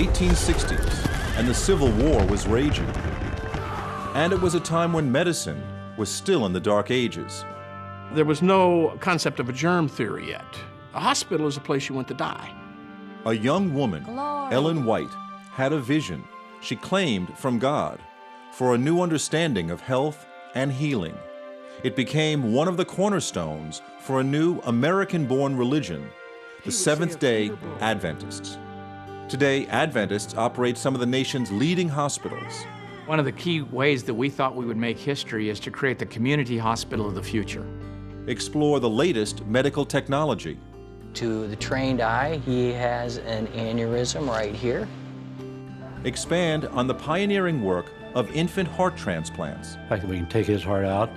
1860s, and the Civil War was raging. And it was a time when medicine was still in the dark ages. There was no concept of a germ theory yet. A hospital is a place you went to die. A young woman, Ellen White, had a vision, she claimed from God, for a new understanding of health and healing. It became one of the cornerstones for a new American-born religion, the Seventh-day Adventists. Today, Adventists operate some of the nation's leading hospitals. One of the key ways that we thought we would make history is to create the community hospital of the future. Explore the latest medical technology. To the trained eye, he has an aneurysm right here. Expand on the pioneering work of infant heart transplants. The fact that we can take his heart out,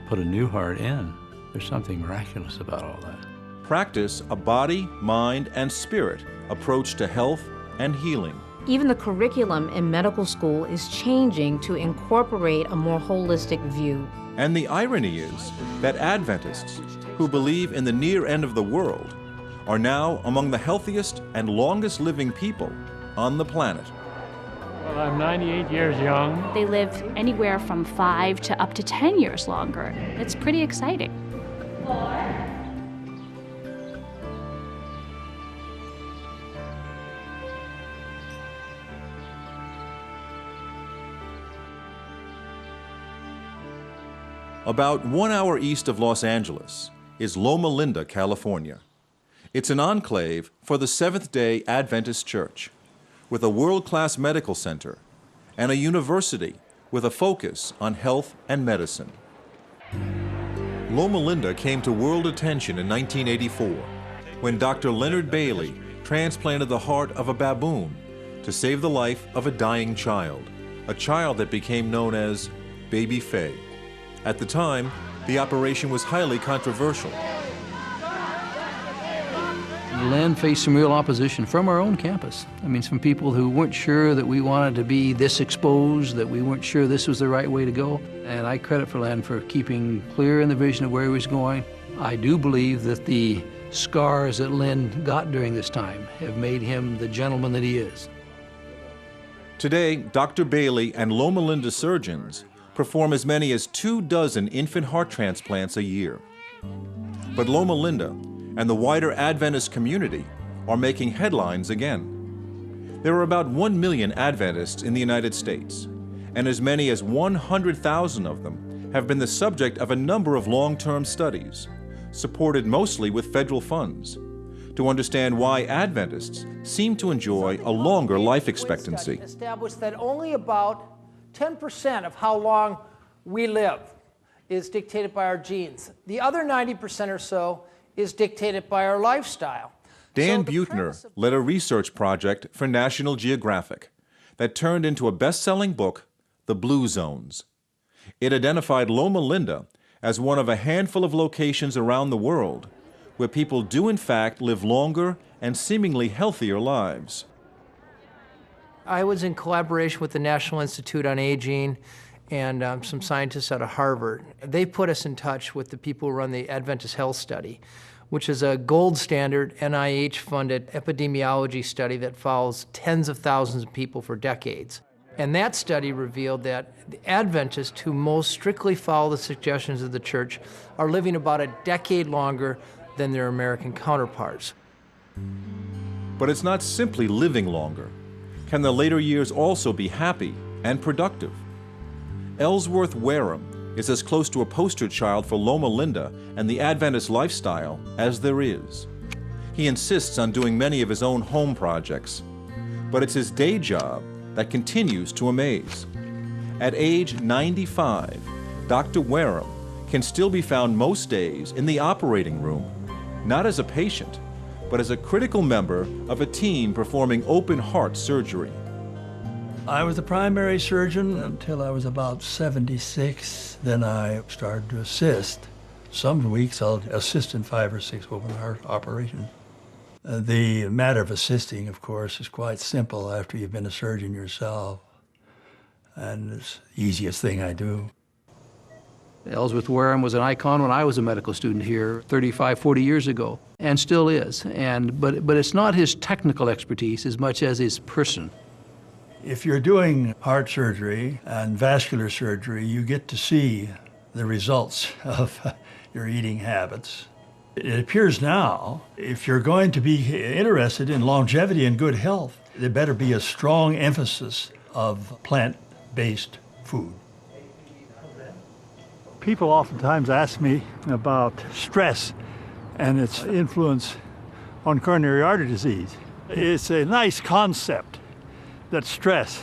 put a new heart in, there's something miraculous about all that. Practice a body, mind, and spirit approach to health and healing. Even the curriculum in medical school is changing to incorporate a more holistic view. And the irony is that Adventists, who believe in the near end of the world, are now among the healthiest and longest living people on the planet. Well, I'm 98 years young. They live anywhere from 5 to up to 10 years longer. It's pretty exciting. About 1 hour east of Los Angeles is Loma Linda, California. It's an enclave for the Seventh-day Adventist Church, with a world-class medical center and a university with a focus on health and medicine. Loma Linda came to world attention in 1984 when Dr. Leonard Bailey transplanted the heart of a baboon to save the life of a dying child, a child that became known as Baby Faye. At the time, the operation was highly controversial. Len faced some real opposition from our own campus. I mean, some people who weren't sure that we wanted to be this exposed, that we weren't sure this was the right way to go. And I credit for Len for keeping clear in the vision of where he was going. I do believe that the scars that Len got during this time have made him the gentleman that he is. Today, Dr. Bailey and Loma Linda surgeons perform as many as 24 infant heart transplants a year. But Loma Linda and the wider Adventist community are making headlines again. There are about 1 million Adventists in the United States, and as many as 100,000 of them have been the subject of a number of long-term studies, supported mostly with federal funds, to understand why Adventists seem to enjoy a longer life expectancy. Established that only about 10% of how long we live is dictated by our genes. The other 90% or so is dictated by our lifestyle. Dan Buettner led a research project for National Geographic that turned into a best-selling book, The Blue Zones. It identified Loma Linda as one of a handful of locations around the world where people do in fact live longer and seemingly healthier lives. I was in collaboration with the National Institute on Aging and some scientists out of Harvard. They put us in touch with the people who run the Adventist Health Study, which is a gold standard NIH-funded epidemiology study that follows tens of thousands of people for decades. And that study revealed that the Adventists who most strictly follow the suggestions of the church are living about a decade longer than their American counterparts. But it's not simply living longer. Can the later years also be happy and productive? Ellsworth Wareham is as close to a poster child for Loma Linda and the Adventist lifestyle as there is. He insists on doing many of his own home projects, but it's his day job that continues to amaze. At age 95, Dr. Wareham can still be found most days in the operating room, not as a patient, but as a critical member of a team performing open heart surgery. I was the primary surgeon until I was about 76. Then I started to assist. Some weeks I'll assist in 5 or 6 open heart operations. The matter of assisting, of course, is quite simple after you've been a surgeon yourself. And it's the easiest thing I do. Ellsworth Wareham was an icon when I was a medical student here 35, 40 years ago, and still is. But it's not his technical expertise as much as his person. If you're doing heart surgery and vascular surgery, you get to see the results of your eating habits. It appears now, if you're going to be interested in longevity and good health, there better be a strong emphasis of plant-based food. People oftentimes ask me about stress and its influence on coronary artery disease. It's a nice concept that stress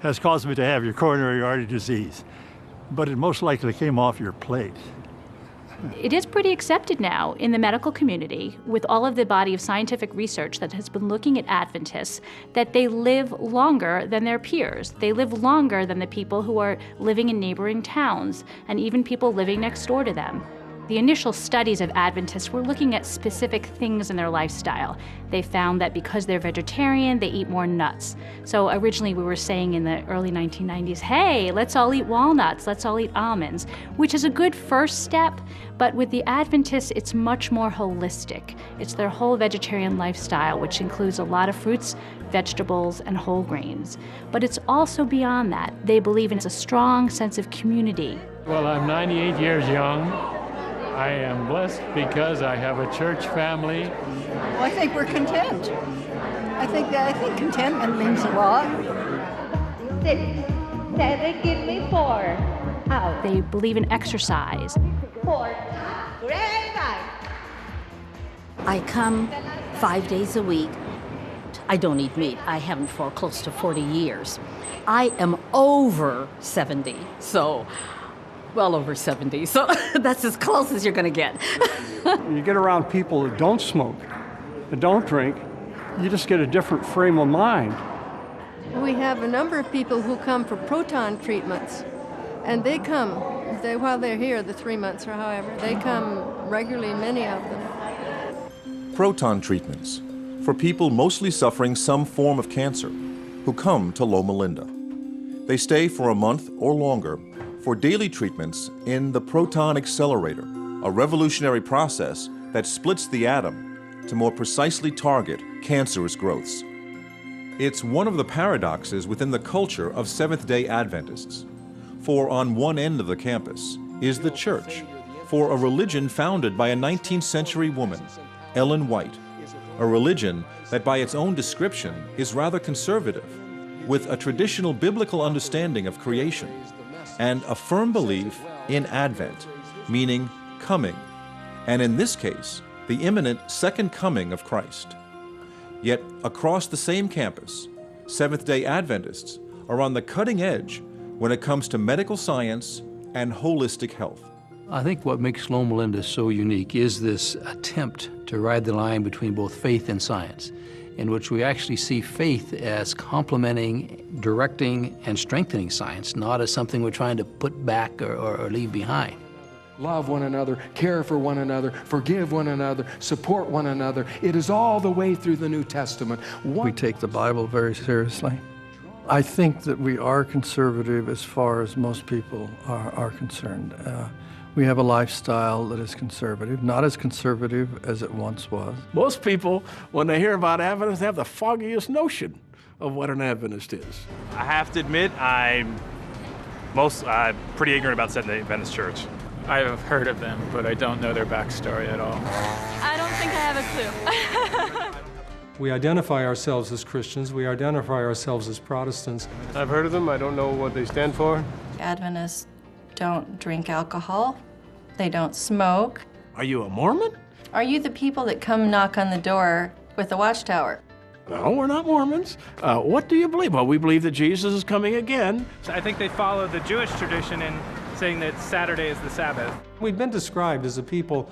has caused me to have your coronary artery disease, but it most likely came off your plate. It is pretty accepted now in the medical community, with all of the body of scientific research that has been looking at Adventists, that they live longer than their peers. They live longer than the people who are living in neighboring towns, and even people living next door to them. The initial studies of Adventists were looking at specific things in their lifestyle. They found that because they're vegetarian, they eat more nuts. So originally we were saying in the early 1990s, hey, let's all eat walnuts, let's all eat almonds, which is a good first step, but with the Adventists, it's much more holistic. It's their whole vegetarian lifestyle, which includes a lot of fruits, vegetables, and whole grains. But it's also beyond that. They believe in a strong sense of community. Well, I'm 98 years young. I am blessed because I have a church family. Well, I think we're content. I think contentment means a lot. 6, 7, give me 4. Out. They believe in exercise. 4. Great 5. I come 5 days a week. I don't eat meat. I haven't for close to 40 years. I am over 70, so well over 70, so that's as close as you're going to get. You get around people that don't smoke, that don't drink, you just get a different frame of mind. We have a number of people who come for proton treatments, and they come, while they're here, the 3 months or however, they come regularly, many of them. Proton treatments for people mostly suffering some form of cancer who come to Loma Linda. They stay for a month or longer for daily treatments in the proton accelerator, a revolutionary process that splits the atom to more precisely target cancerous growths. It's one of the paradoxes within the culture of Seventh-day Adventists. For on one end of the campus is the church, for a religion founded by a 19th century woman, Ellen White, a religion that by its own description is rather conservative, with a traditional biblical understanding of creation, and a firm belief in Advent, meaning coming, and in this case, the imminent second coming of Christ. Yet, across the same campus, Seventh-day Adventists are on the cutting edge when it comes to medical science and holistic health. I think what makes Loma Linda so unique is this attempt to ride the line between both faith and science, in which we actually see faith as complementing, directing, and strengthening science, not as something we're trying to put back or leave behind. Love one another, care for one another, forgive one another, support one another. It is all the way through the New Testament. We take the Bible very seriously. I think that we are conservative as far as most people are concerned. We have a lifestyle that is conservative, not as conservative as it once was. Most people, when they hear about Adventists, have the foggiest notion of what an Adventist is. I have to admit, I'm pretty ignorant about Seventh-day Adventist Church. I have heard of them, but I don't know their backstory at all. I don't think I have a clue. We identify ourselves as Christians. We identify ourselves as Protestants. I've heard of them. I don't know what they stand for. Adventists don't drink alcohol. They don't smoke. Are you a Mormon? Are you the people that come knock on the door with the watchtower? No, we're not Mormons. What do you believe? Well, we believe that Jesus is coming again. So I think they follow the Jewish tradition in saying that Saturday is the Sabbath. We've been described as a people,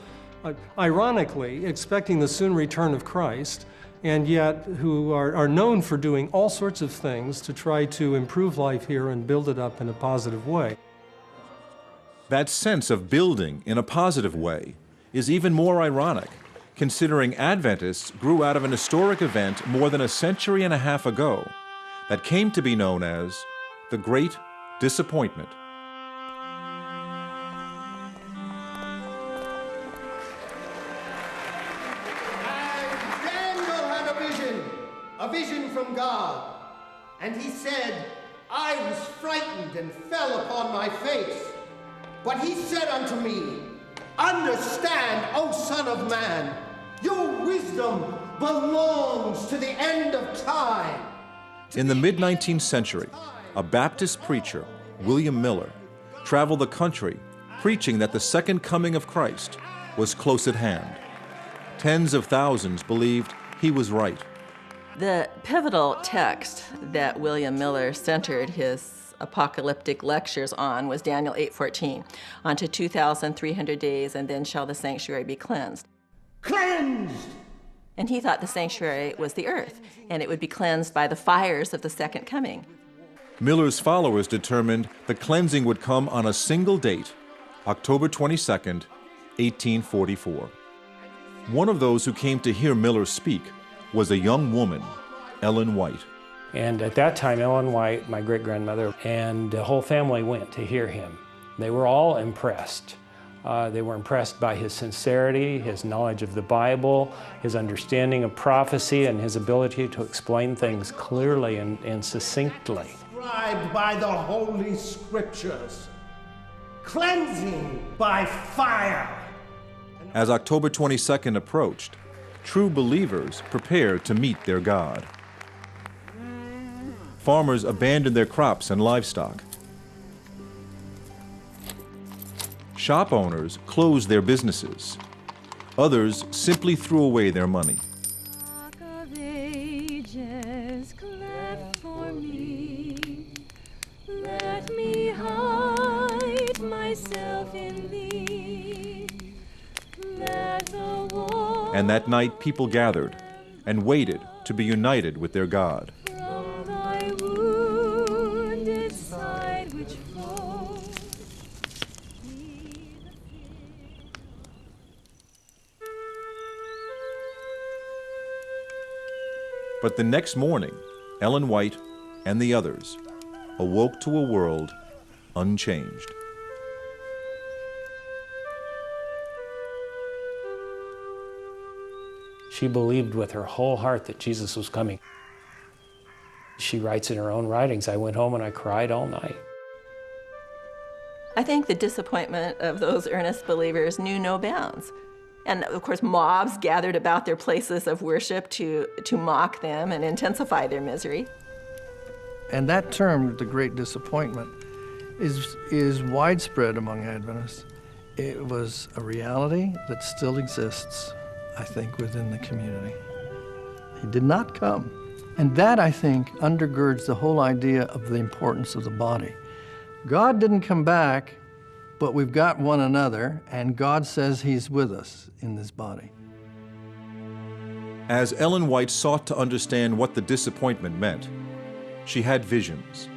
ironically, expecting the soon return of Christ, and yet who are known for doing all sorts of things to try to improve life here and build it up in a positive way. That sense of building in a positive way is even more ironic, considering Adventists grew out of an historic event more than a century and a half ago that came to be known as the Great Disappointment. a vision from God, and he said, I was frightened and fell upon my face. But he said unto me, understand, O Son of Man, your wisdom belongs to the end of time. In the mid-19th century, a Baptist preacher, William Miller, traveled the country preaching that the second coming of Christ was close at hand. Tens of thousands believed he was right. The pivotal text that William Miller centered his apocalyptic lectures on was Daniel 8:14. Unto 2,300 days, and then shall the sanctuary be cleansed. Cleansed! And he thought the sanctuary was the earth, and it would be cleansed by the fires of the second coming. Miller's followers determined the cleansing would come on a single date, October 22nd, 1844. One of those who came to hear Miller speak was a young woman, Ellen White. And at that time, Ellen White, my great-grandmother, and the whole family went to hear him. They were all impressed. They were impressed by his sincerity, his knowledge of the Bible, his understanding of prophecy, and his ability to explain things clearly and succinctly. Described by the Holy Scriptures. Cleansing by fire. As October 22nd approached, true believers prepared to meet their God. Farmers abandoned their crops and livestock. Shop owners closed their businesses. Others simply threw away their money. Let me hide myself in thee. And that night people gathered and waited to be united with their God. From thy wounded side which flows. But the next morning, Ellen White and the others awoke to a world unchanged. She believed with her whole heart that Jesus was coming. She writes in her own writings, I went home and I cried all night. I think the disappointment of those earnest believers knew no bounds. And of course, mobs gathered about their places of worship to mock them and intensify their misery. And that term, the Great Disappointment, is widespread among Adventists. It was a reality that still exists, I think, within the community. He did not come. And that, I think, undergirds the whole idea of the importance of the body. God didn't come back, but we've got one another, and God says he's with us in this body. As Ellen White sought to understand what the disappointment meant, she had visions.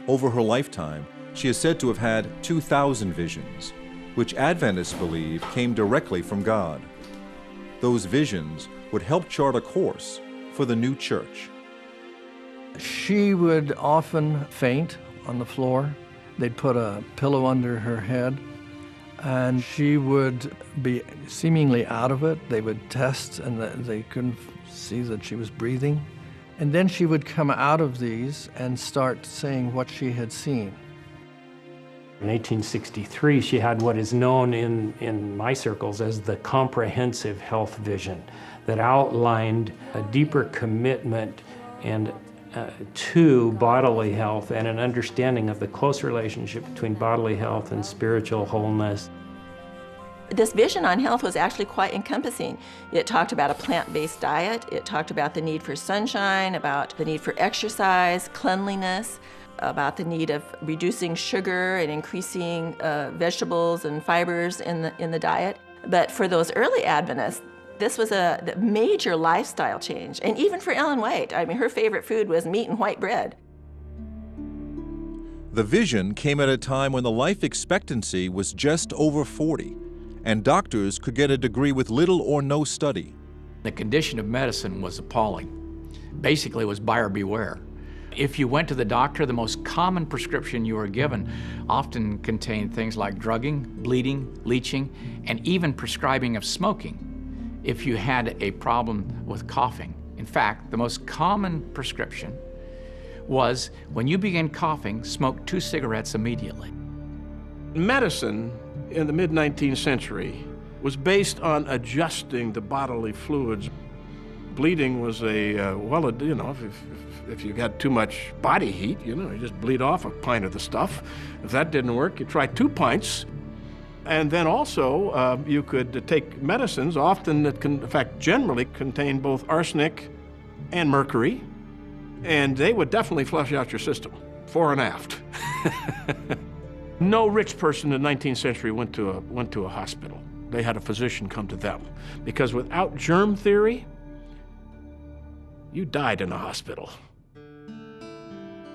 Over her lifetime, she is said to have had 2,000 visions, which Adventists believe came directly from God. Those visions would help chart a course for the new church. She would often faint on the floor. They'd put a pillow under her head, and she would be seemingly out of it. They would test, and they couldn't see that she was breathing. And then she would come out of these and start saying what she had seen. In 1863, she had what is known in my circles as the comprehensive health vision that outlined a deeper commitment and to bodily health and an understanding of the close relationship between bodily health and spiritual wholeness. This vision on health was actually quite encompassing. It talked about a plant-based diet. It talked about the need for sunshine, about the need for exercise, cleanliness, about the need of reducing sugar and increasing vegetables and fibers in the diet. But for those early Adventists, this was a major lifestyle change. And even for Ellen White, I mean, her favorite food was meat and white bread. The vision came at a time when the life expectancy was just over 40, and doctors could get a degree with little or no study. The condition of medicine was appalling. Basically, it was buyer beware. If you went to the doctor, the most common prescription you were given often contained things like drugging, bleeding, leeching, and even prescribing of smoking if you had a problem with coughing. In fact, the most common prescription was when you began coughing, smoke 2 cigarettes immediately. Medicine in the mid-19th century was based on adjusting the bodily fluids. Bleeding was if you got too much body heat, you just bleed off a pint of the stuff. If that didn't work, you try 2 pints. And then also, you could take medicines, often that in fact, generally contain both arsenic and mercury, and they would definitely flush out your system, fore and aft. No rich person in the 19th century went to a hospital. They had a physician come to them, because without germ theory, you died in a hospital.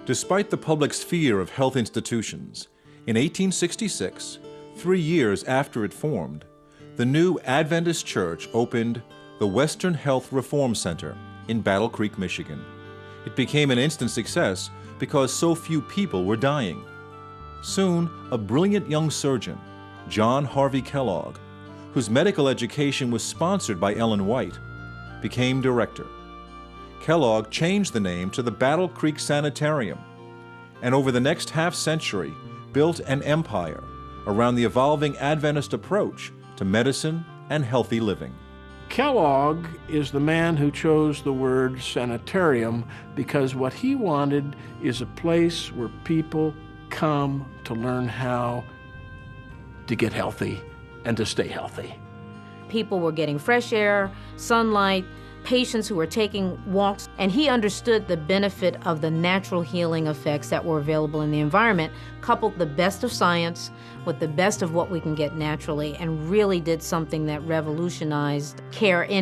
Despite the public's fear of health institutions, in 1866, 3 years after it formed, the new Adventist church opened the Western Health Reform Center in Battle Creek, Michigan. It became an instant success because so few people were dying. Soon, a brilliant young surgeon, John Harvey Kellogg, whose medical education was sponsored by Ellen White, became director. Kellogg changed the name to the Battle Creek Sanitarium, and over the next half-century built an empire around the evolving Adventist approach to medicine and healthy living. Kellogg is the man who chose the word sanitarium because what he wanted is a place where people come to learn how to get healthy and to stay healthy. People were getting fresh air, sunlight, patients who were taking walks, and he understood the benefit of the natural healing effects that were available in the environment, coupled the best of science with the best of what we can get naturally, and really did something that revolutionized care in